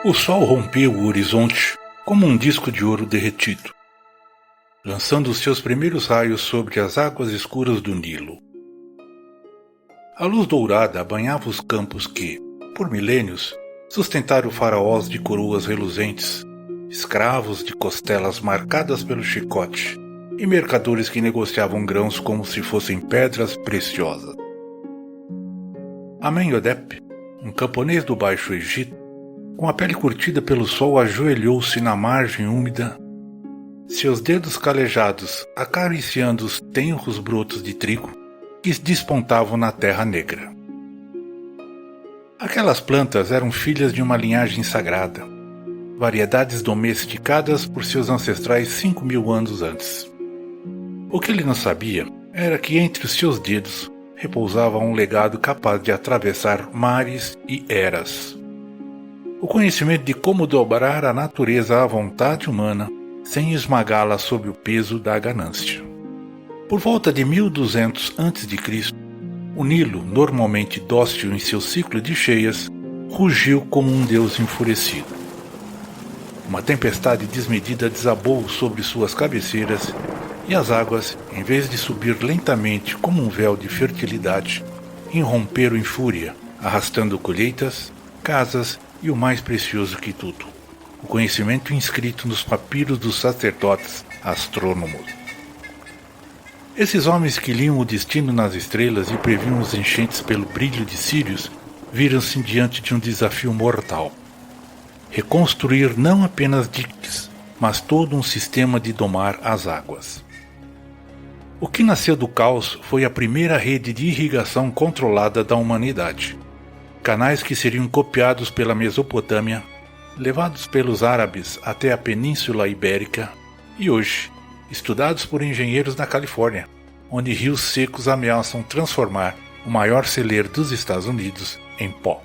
O sol rompeu o horizonte como um disco de ouro derretido, lançando seus primeiros raios sobre as águas escuras do Nilo. A luz dourada banhava os campos que, por milênios, sustentaram faraós de coroas reluzentes, escravos de costelas marcadas pelo chicote e mercadores que negociavam grãos como se fossem pedras preciosas. Amenhotep, um camponês do Baixo Egito, com a pele curtida pelo sol, ajoelhou-se na margem úmida, seus dedos calejados acariciando os tenros brotos de trigo que despontavam na terra negra. Aquelas plantas eram filhas de uma linhagem sagrada, variedades domesticadas por seus ancestrais 5.000 anos antes. O que ele não sabia era que entre os seus dedos repousava um legado capaz de atravessar mares e eras. O conhecimento de como dobrar a natureza à vontade humana sem esmagá-la sob o peso da ganância. Por volta de 1200 a.C., o Nilo, normalmente dócil em seu ciclo de cheias, rugiu como um deus enfurecido. Uma tempestade desmedida desabou sobre suas cabeceiras e as águas, em vez de subir lentamente como um véu de fertilidade, irromperam em fúria, arrastando colheitas, casas e o mais precioso que tudo, o conhecimento inscrito nos papiros dos sacerdotes astrônomos. Esses homens que liam o destino nas estrelas e previam os enchentes pelo brilho de Sírius, viram-se diante de um desafio mortal. Reconstruir não apenas diques, mas todo um sistema de domar as águas. O que nasceu do caos foi a primeira rede de irrigação controlada da humanidade. Canais que seriam copiados pela Mesopotâmia, levados pelos árabes até a Península Ibérica e hoje, estudados por engenheiros na Califórnia, onde rios secos ameaçam transformar o maior celeiro dos Estados Unidos em pó.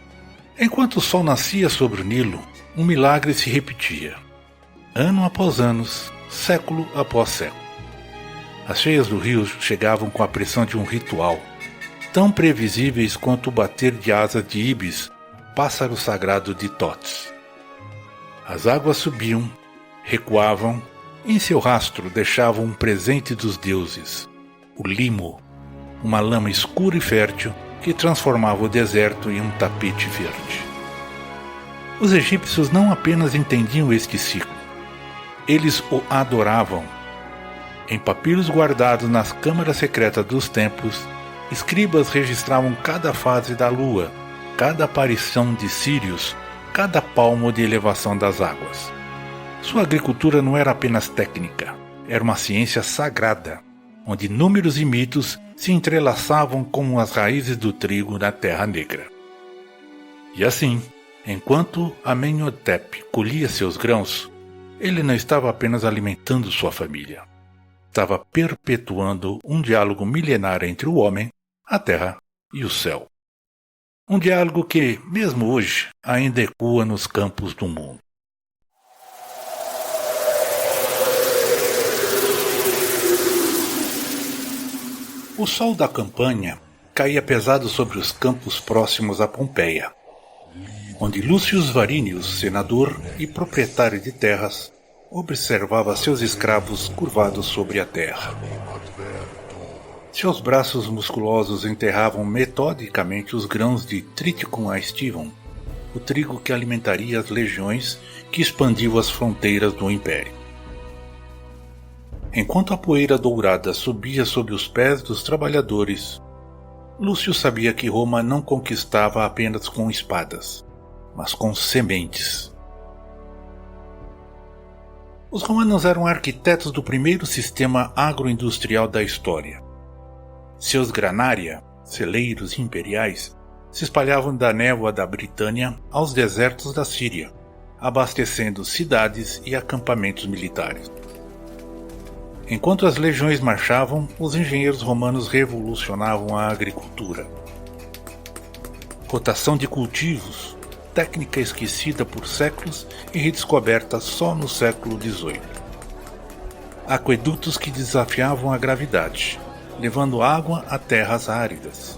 Enquanto o sol nascia sobre o Nilo, um milagre se repetia, ano após ano, século após século. As cheias do rio chegavam com a pressão de um ritual, tão previsíveis quanto o bater de asas de Ibis, pássaro sagrado de Thoth. As águas subiam, recuavam, e em seu rastro deixavam um presente dos deuses, o limo, uma lama escura e fértil que transformava o deserto em um tapete verde. Os egípcios não apenas entendiam este ciclo, eles o adoravam. Em papiros guardados nas câmaras secretas dos templos, escribas registravam cada fase da lua, cada aparição de Sírius, cada palmo de elevação das águas. Sua agricultura não era apenas técnica, era uma ciência sagrada, onde números e mitos se entrelaçavam como as raízes do trigo na Terra Negra. E assim, enquanto Amenhotep colhia seus grãos, ele não estava apenas alimentando sua família. Estava perpetuando um diálogo milenar entre o homem, a terra e o céu. Um diálogo que, mesmo hoje, ainda ecoa nos campos do mundo. O sol da campanha caía pesado sobre os campos próximos a Pompeia, onde Lúcio Varinius, senador e proprietário de terras, observava seus escravos curvados sobre a terra. Seus braços musculosos enterravam metodicamente os grãos de Triticum aestivum, o trigo que alimentaria as legiões que expandiam as fronteiras do império. Enquanto a poeira dourada subia sob os pés dos trabalhadores, Lúcio sabia que Roma não conquistava apenas com espadas, mas com sementes. Os romanos eram arquitetos do primeiro sistema agroindustrial da história. Seus granária, celeiros imperiais, se espalhavam da névoa da Britânia aos desertos da Síria, abastecendo cidades e acampamentos militares. Enquanto as legiões marchavam, os engenheiros romanos revolucionavam a agricultura. Rotação de cultivos, técnica esquecida por séculos e redescoberta só no século XVIII. Aquedutos que desafiavam a gravidade, levando água a terras áridas.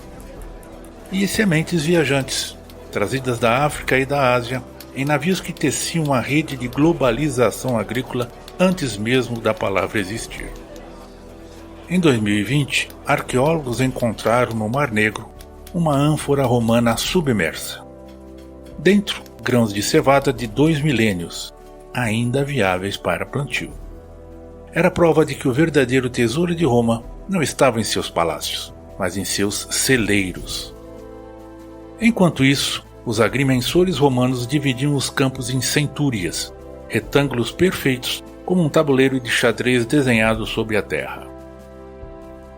E sementes viajantes, trazidas da África e da Ásia, em navios que teciam uma rede de globalização agrícola antes mesmo da palavra existir. Em 2020, arqueólogos encontraram no Mar Negro uma ânfora romana submersa. Dentro, grãos de cevada de 2 milênios, ainda viáveis para plantio. Era prova de que o verdadeiro tesouro de Roma não estava em seus palácios, mas em seus celeiros. Enquanto isso, os agrimensores romanos dividiam os campos em centúrias, retângulos perfeitos como um tabuleiro de xadrez desenhado sobre a terra.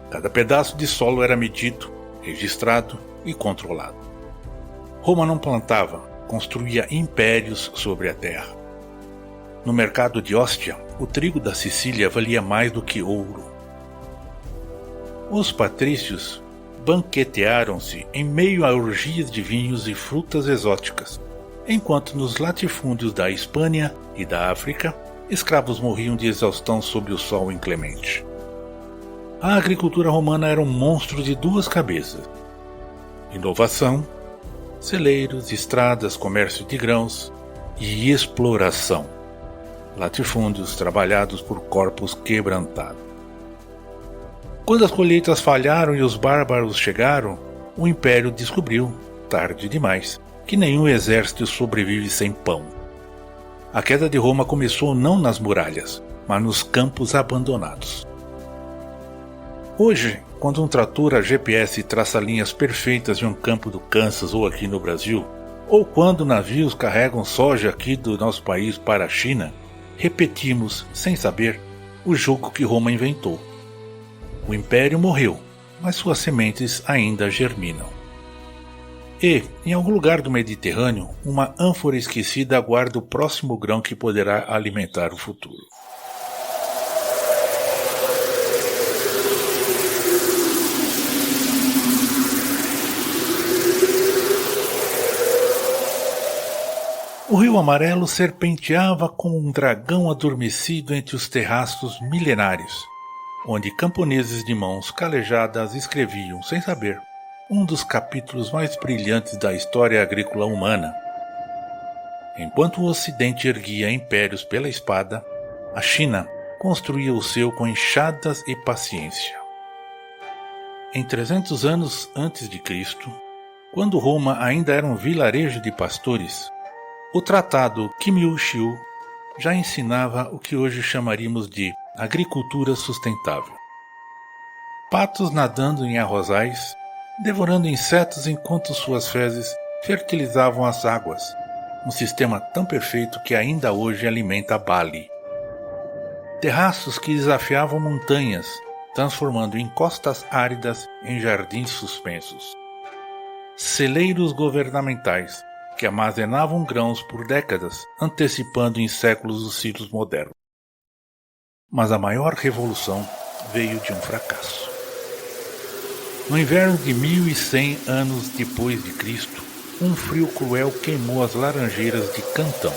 Cada pedaço de solo era medido, registrado e controlado. Roma não plantava, construía impérios sobre a terra. No mercado de Ostia, o trigo da Sicília valia mais do que ouro. Os patrícios banquetearam-se em meio a orgias de vinhos e frutas exóticas, enquanto nos latifúndios da Hispânia e da África, escravos morriam de exaustão sob o sol inclemente. A agricultura romana era um monstro de 2 cabeças. Inovação, celeiros, estradas, comércio de grãos e exploração. Latifúndios trabalhados por corpos quebrantados. Quando as colheitas falharam e os bárbaros chegaram, o Império descobriu, tarde demais, que nenhum exército sobrevive sem pão. A queda de Roma começou não nas muralhas, mas nos campos abandonados. Hoje, quando um trator a GPS traça linhas perfeitas de um campo do Kansas ou aqui no Brasil, ou quando navios carregam soja aqui do nosso país para a China, repetimos, sem saber, o jogo que Roma inventou. O Império morreu, mas suas sementes ainda germinam. E, em algum lugar do Mediterrâneo, uma ânfora esquecida aguarda o próximo grão que poderá alimentar o futuro. O Rio Amarelo serpenteava como um dragão adormecido entre os terraços milenários, onde camponeses de mãos calejadas escreviam, sem saber, um dos capítulos mais brilhantes da história agrícola humana. Enquanto o Ocidente erguia impérios pela espada, a China construía o seu com enxadas e paciência. Em 300 anos antes de Cristo, quando Roma ainda era um vilarejo de pastores, o tratado Kimyu-Shiu já ensinava o que hoje chamaríamos de agricultura sustentável. Patos nadando em arrozais, devorando insetos enquanto suas fezes fertilizavam as águas, um sistema tão perfeito que ainda hoje alimenta Bali. Terraços que desafiavam montanhas, transformando encostas áridas em jardins suspensos. Celeiros governamentais, que armazenavam grãos por décadas, antecipando em séculos os ciclos modernos. Mas a maior revolução veio de um fracasso. No inverno de 1100 anos depois de Cristo, um frio cruel queimou as laranjeiras de Cantão.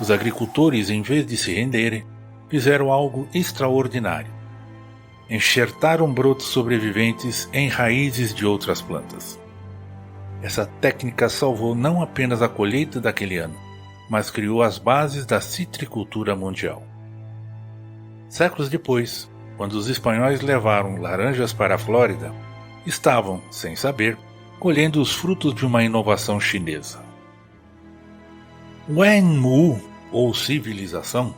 Os agricultores, em vez de se renderem, fizeram algo extraordinário. Enxertaram brotos sobreviventes em raízes de outras plantas. Essa técnica salvou não apenas a colheita daquele ano, mas criou as bases da citricultura mundial. Séculos depois, quando os espanhóis levaram laranjas para a Flórida, estavam, sem saber, colhendo os frutos de uma inovação chinesa. Wenwu, ou civilização,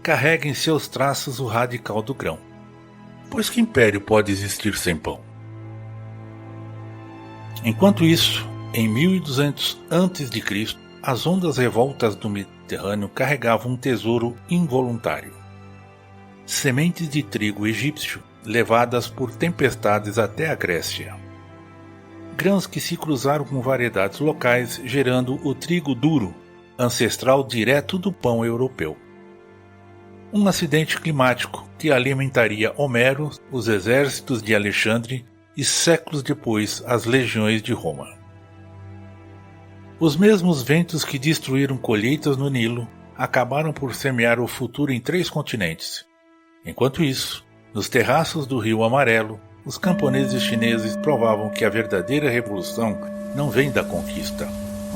carrega em seus traços o radical do grão. Pois que império pode existir sem pão? Enquanto isso, em 1200 a.C., as ondas revoltas do Mediterrâneo carregavam um tesouro involuntário. Sementes de trigo egípcio levadas por tempestades até a Grécia. Grãos que se cruzaram com variedades locais, gerando o trigo duro, ancestral direto do pão europeu. Um acidente climático que alimentaria Homero, os exércitos de Alexandre e séculos depois as legiões de Roma. Os mesmos ventos que destruíram colheitas no Nilo acabaram por semear o futuro em 3 continentes. Enquanto isso, nos terraços do Rio Amarelo, os camponeses chineses provavam que a verdadeira revolução não vem da conquista,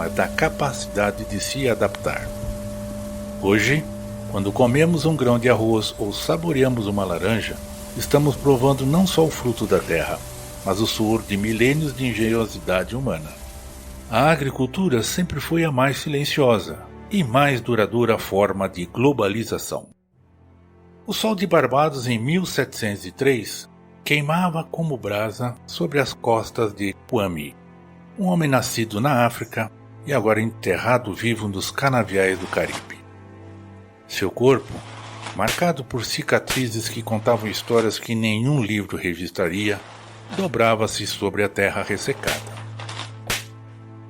mas da capacidade de se adaptar. Hoje, quando comemos um grão de arroz ou saboreamos uma laranja, estamos provando não só o fruto da terra, mas o suor de milênios de engenhosidade humana. A agricultura sempre foi a mais silenciosa e mais duradoura forma de globalização. O sol de Barbados em 1703 queimava como brasa sobre as costas de Kwame, um homem nascido na África e agora enterrado vivo nos canaviais do Caribe. Seu corpo, marcado por cicatrizes que contavam histórias que nenhum livro registraria, dobrava-se sobre a terra ressecada.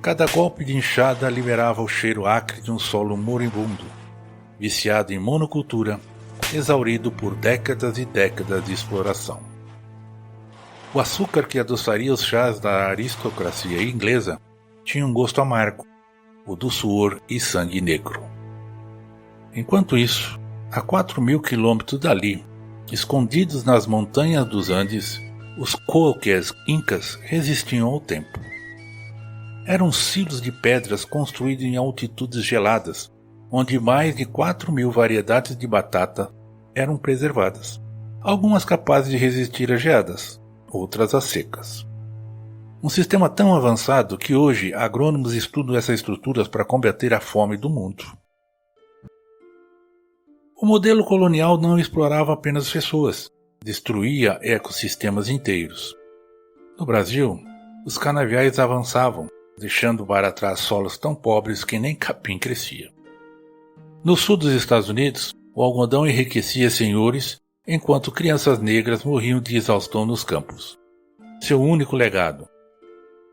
Cada golpe de enxada liberava o cheiro acre de um solo moribundo, viciado em monocultura, exaurido por décadas e décadas de exploração. O açúcar que adoçaria os chás da aristocracia inglesa tinha um gosto amargo, o do suor e sangue negro. Enquanto isso, a 4.000 quilômetros dali, escondidos nas montanhas dos Andes, os coques incas resistiam ao tempo. Eram silos de pedras construídos em altitudes geladas, onde mais de 4.000 variedades de batata eram preservadas, algumas capazes de resistir a geadas, outras a secas. Um sistema tão avançado que hoje agrônomos estudam essas estruturas para combater a fome do mundo. O modelo colonial não explorava apenas pessoas, destruía ecossistemas inteiros. No Brasil, os canaviais avançavam, deixando para trás solos tão pobres que nem capim crescia. No sul dos Estados Unidos, o algodão enriquecia senhores, enquanto crianças negras morriam de exaustão nos campos. Seu único legado: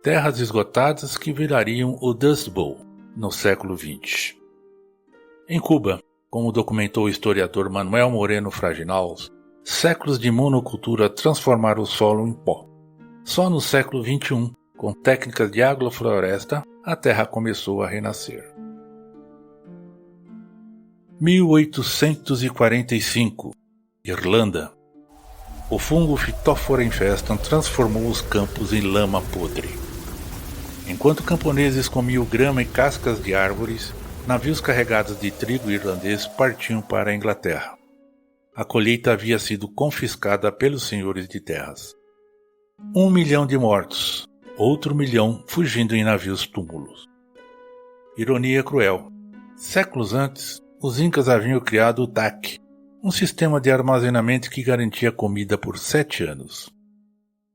terras esgotadas que virariam o Dust Bowl no século XX. Em Cuba, como documentou o historiador Manuel Moreno Fraginals, séculos de monocultura transformaram o solo em pó. Só no século XXI, com técnicas de agrofloresta, a terra começou a renascer. 1845, Irlanda. O fungo Phytophthora infestam transformou os campos em lama podre. Enquanto camponeses comiam grama e cascas de árvores, navios carregados de trigo irlandês partiam para a Inglaterra. A colheita havia sido confiscada pelos senhores de terras. 1 milhão de mortos, outro milhão fugindo em navios túmulos. Ironia cruel. Séculos antes, os incas haviam criado o TAC, um sistema de armazenamento que garantia comida por 7 anos.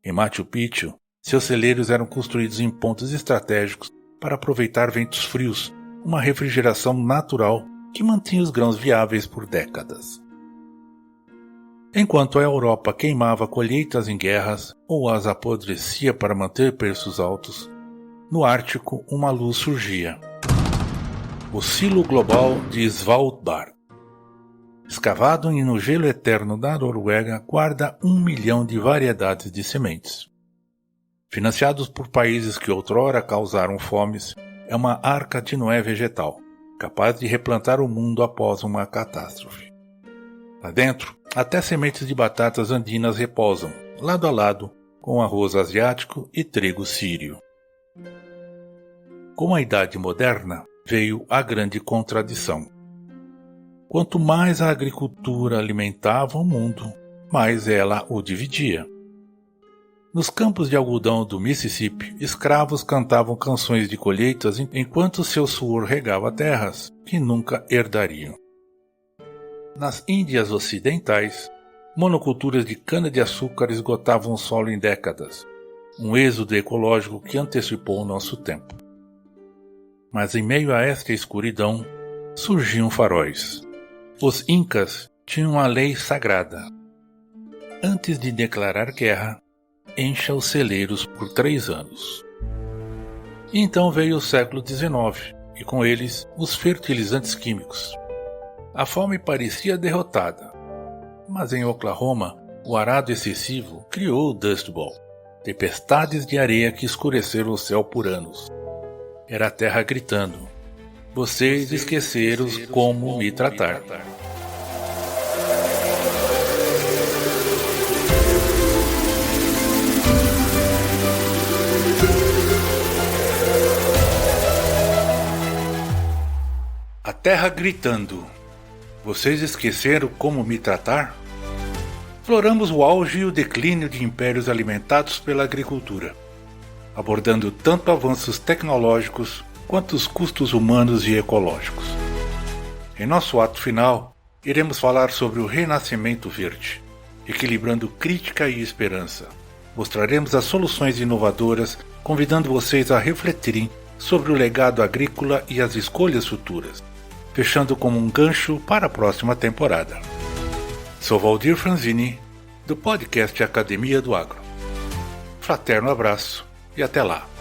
Em Machu Picchu, seus celeiros eram construídos em pontos estratégicos para aproveitar ventos frios, uma refrigeração natural que mantinha os grãos viáveis por décadas. Enquanto a Europa queimava colheitas em guerras ou as apodrecia para manter preços altos, no Ártico uma luz surgia. O Silo Global de Svalbard. Escavado no gelo eterno da Noruega, guarda 1 milhão de variedades de sementes. Financiados por países que outrora causaram fomes, é uma arca de Noé vegetal, capaz de replantar o mundo após uma catástrofe. Lá dentro, até sementes de batatas andinas repousam, lado a lado, com arroz asiático e trigo sírio. Com a Idade Moderna, veio a grande contradição. Quanto mais a agricultura alimentava o mundo, mais ela o dividia. Nos campos de algodão do Mississippi, escravos cantavam canções de colheitas enquanto seu suor regava terras que nunca herdariam. Nas Índias Ocidentais, monoculturas de cana-de-açúcar esgotavam o solo em décadas, um êxodo ecológico que antecipou o nosso tempo. Mas em meio a esta escuridão, surgiam faróis. Os incas tinham uma lei sagrada. Antes de declarar guerra, encha os celeiros por 3 anos. E então veio o século XIX, e com eles os fertilizantes químicos. A fome parecia derrotada, mas em Oklahoma, o arado excessivo criou o Dust Bowl, tempestades de areia que escureceram o céu por anos. Era a terra gritando: "Vocês esqueceram como me tratar." A terra gritando: vocês esqueceram como me tratar? Exploramos o auge e o declínio de impérios alimentados pela agricultura, abordando tanto avanços tecnológicos quanto os custos humanos e ecológicos. Em nosso ato final, iremos falar sobre o renascimento verde, equilibrando crítica e esperança. Mostraremos as soluções inovadoras, convidando vocês a refletirem sobre o legado agrícola e as escolhas futuras, fechando como um gancho para a próxima temporada. Sou Valdir Franzini, do podcast Academia do Agro. Fraterno abraço e até lá!